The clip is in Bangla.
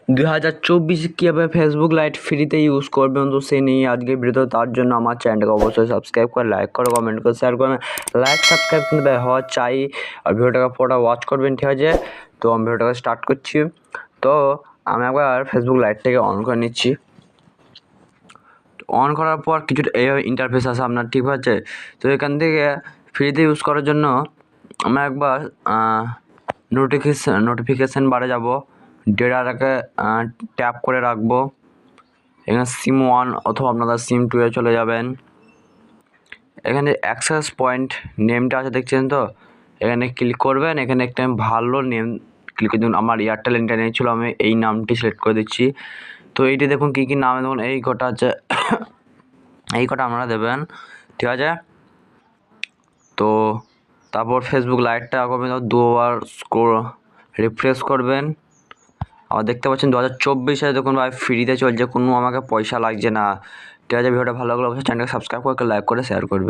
2024 কীভাবে ফেসবুক লাইট ফ্রিতে ইউজ করবেন, তো সে নিয়ে আজকের ভিডিও। তার জন্য আমার চ্যানেলটাকে অবশ্যই সাবস্ক্রাইব করে, লাইক করে, কমেন্ট করে, শেয়ার করবেন। লাইক সাবস্ক্রাইব কিন্তু হওয়া চাই, আর ভিডিওটাকে পুরোটা ওয়াচ করবেন, ঠিক আছে? তো আমি ভিডিওটাকে স্টার্ট করছি। তো আমি একবার ফেসবুক লাইটটাকে অন করে নিচ্ছি। অন করার পর কিছু এই ইন্টারফেস আসে আপনার, ঠিক আছে? তো এখান থেকে ফ্রিতে ইউজ করার জন্য আমরা একবার নোটিফিকেশান বারে যাব, ডেটাটাকে ট্যাপ করে রাখবো। এখানে সিম 1 অথবা আপনাদের সিম 2 এ চলে যাবেন। এখানে অ্যাক্সেস পয়েন্ট নেমটা আছে, দেখছেন তো? এখানে ক্লিক করবেন। এখানে একটা ভালো নেম ক্লিক করে দিন। আমার এয়ারটেল ইন্টারনেট ছিল, আমি এই নামটি সিলেক্ট করে দিচ্ছি। তো এইটি দেখুন কী কী নাম, দেখুন এই কটা আছে, এই কটা আপনারা দেবেন, ঠিক আছে? তো তারপর ফেসবুক লাইটটা করবেন, দুবার রিফ্রেশ করবেন। আবার দেখতে পাচ্ছেন 2024 দেখুন ভাই ফ্রিতে চলছে, কোনো আমাকে পয়সা লাগছে না, ঠিক আছে? ভিডিওটা ভালো লাগলে অবশ্যই চ্যানেলকে সাবস্ক্রাইব করে, লাইক করে, শেয়ার করবে।